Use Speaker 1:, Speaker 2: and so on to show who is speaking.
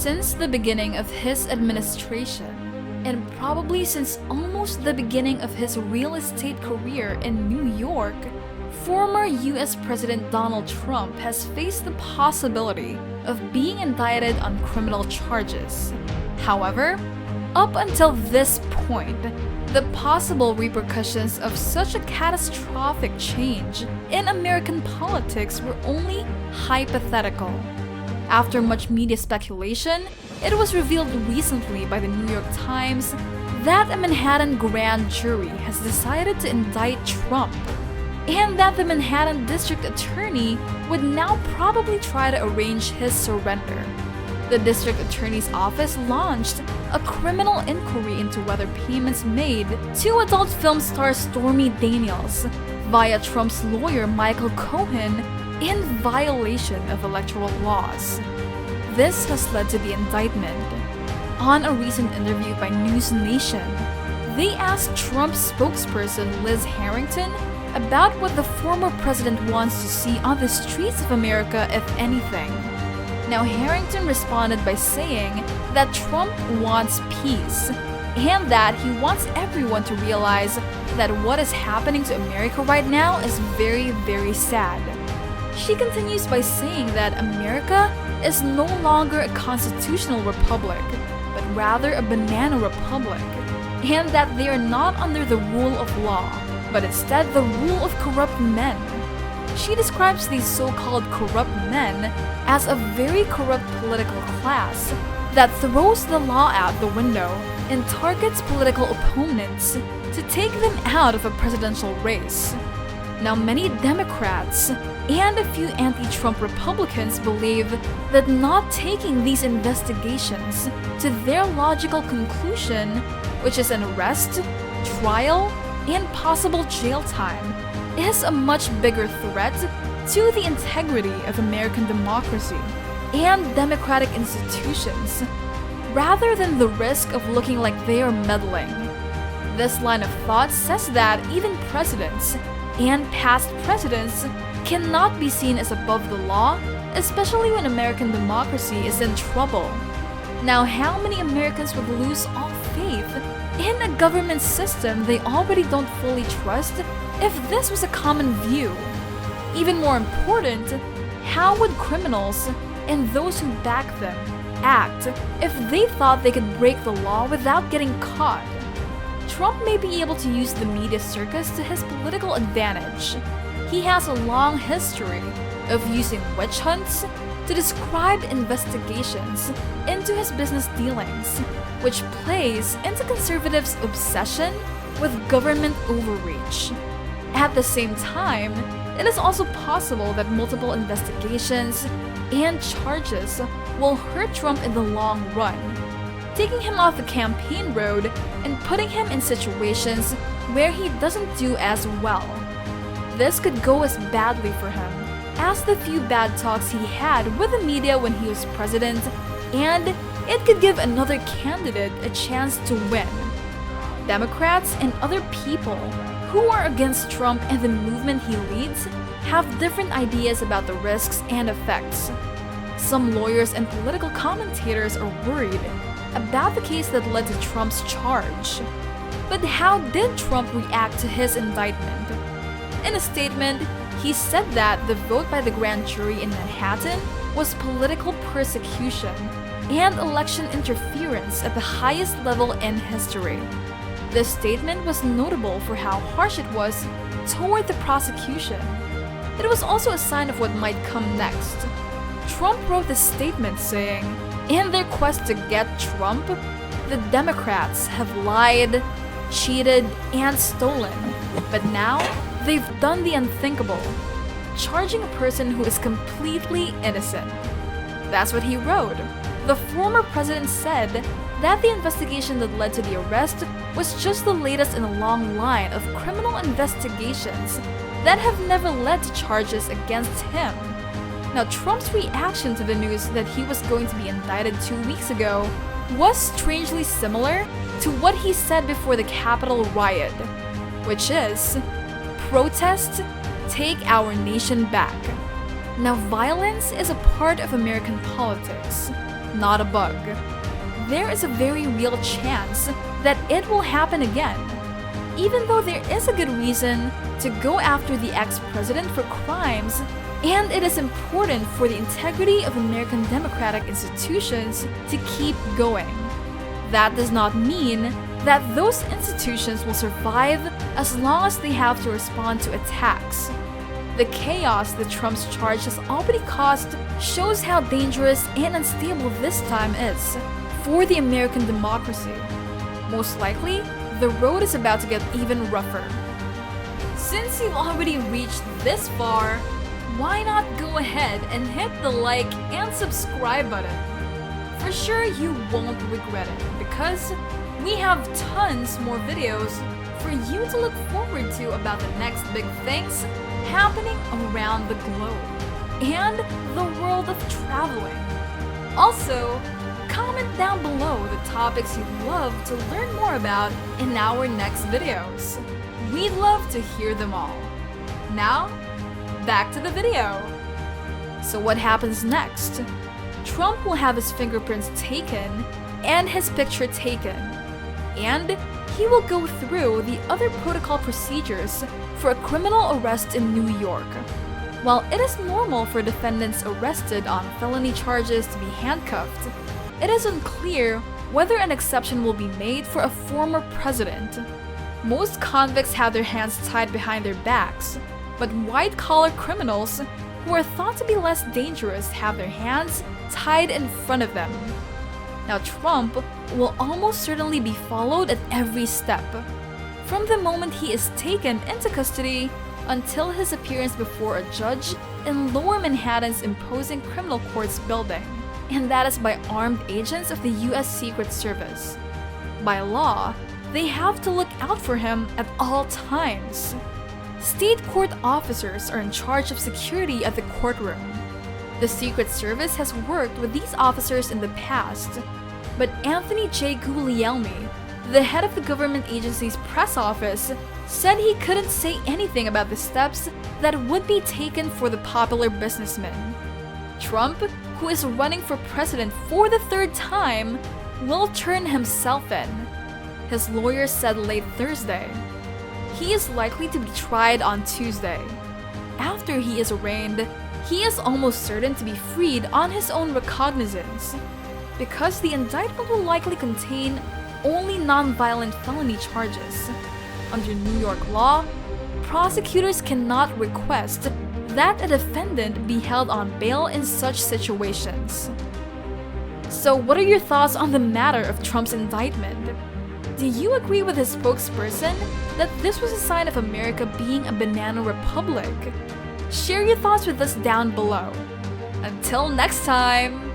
Speaker 1: Since the beginning of his administration, and probably since almost the beginning of his real estate career in New York, former US President Donald Trump has faced the possibility of being indicted on criminal charges. However, up until this point, the possible repercussions of such a catastrophic change in American politics were only hypothetical. After much media speculation, it was revealed recently by the New York Times that a Manhattan grand jury has decided to indict Trump, and that the Manhattan District Attorney would now probably try to arrange his surrender. The District Attorney's Office launched a criminal inquiry into whether payments made to adult film star Stormy Daniels via Trump's lawyer Michael Cohen in violation of electoral laws. This has led to the indictment. On a recent interview by News Nation, they asked Trump's spokesperson Liz Harrington about what the former president wants to see on the streets of America, if anything. Now, Harrington responded by saying that Trump wants peace, and that he wants everyone to realize that what is happening to America right now is very, very sad. She continues by saying that America is no longer a constitutional republic, but rather a banana republic, and that they are not under the rule of law, but instead the rule of corrupt men. She describes these so-called corrupt men as a very corrupt political class that throws the law out the window and targets political opponents to take them out of a presidential race. Now, many Democrats and a few anti-Trump Republicans believe that not taking these investigations to their logical conclusion, which is an arrest, trial, and possible jail time, is a much bigger threat to the integrity of American democracy and democratic institutions, rather than the risk of looking like they are meddling. This line of thought says that even presidents and past presidents cannot be seen as above the law, especially when American democracy is in trouble. Now, how many Americans would lose all faith in a government system they already don't fully trust if this was a common view? Even more important, how would criminals and those who back them act if they thought they could break the law without getting caught? Trump may be able to use the media circus to his political advantage. He has a long history of using witch hunts to describe investigations into his business dealings, which plays into conservatives' obsession with government overreach. At the same time, it is also possible that multiple investigations and charges will hurt Trump in the long run, taking him off the campaign road and putting him in situations where he doesn't do as well. This could go as badly for him as the few bad talks he had with the media when he was president, and it could give another candidate a chance to win. Democrats and other people who are against Trump and the movement he leads have different ideas about the risks and effects. Some lawyers and political commentators are worried about the case that led to Trump's charge. But how did Trump react to his indictment? In a statement, he said that the vote by the grand jury in Manhattan was political persecution and election interference at the highest level in history. This statement was notable for how harsh it was toward the prosecution. It was also a sign of what might come next. Trump wrote this statement saying, in their quest to get Trump, the Democrats have lied, cheated, and stolen. But now, they've done the unthinkable, charging a person who is completely innocent. That's what he wrote. The former president said that the investigation that led to the arrest was just the latest in a long line of criminal investigations that have never led to charges against him. Now, Trump's reaction to the news that he was going to be indicted 2 weeks ago was strangely similar to what he said before the Capitol riot, which is, protest, take our nation back. Now, violence is a part of American politics, not a bug. There is a very real chance that it will happen again, even though there is a good reason to go after the ex-president for crimes, and it is important for the integrity of American democratic institutions to keep going. That does not mean that those institutions will survive as long as they have to respond to attacks. The chaos that Trump's charge has already caused shows how dangerous and unstable this time is for the American democracy. Most likely, the road is about to get even rougher. Since you've already reached this far, why not go ahead and hit the like and subscribe button? For sure you won't regret it, because we have tons more videos for you to look forward to about the next big things happening around the globe and the world of traveling. Also, comment down below the topics you'd love to learn more about in our next videos. We'd love to hear them all. Now, back to the video. So what happens next? Trump will have his fingerprints taken and his picture taken, and he will go through the other protocol procedures for a criminal arrest in New York. While it is normal for defendants arrested on felony charges to be handcuffed, it is unclear whether an exception will be made for a former president. Most convicts have their hands tied behind their backs, but white-collar criminals who are thought to be less dangerous have their hands tied in front of them. Now, Trump will almost certainly be followed at every step, from the moment he is taken into custody until his appearance before a judge in Lower Manhattan's imposing criminal courts building, and that is by armed agents of the US Secret Service. By law, they have to look out for him at all times. State court officers are in charge of security at the courtroom. The Secret Service has worked with these officers in the past, but Anthony J. Guglielmi, the head of the government agency's press office, said he couldn't say anything about the steps that would be taken for the popular businessman. Trump, who is running for president for the third time, will turn himself in, his lawyers said late Thursday. He is likely to be tried on Tuesday. After he is arraigned, he is almost certain to be freed on his own recognizance, because the indictment will likely contain only non-violent felony charges. Under New York law, prosecutors cannot request that a defendant be held on bail in such situations. So what are your thoughts on the matter of Trump's indictment? Do you agree with his spokesperson that this was a sign of America being a banana republic? Share your thoughts with us down below. Until next time!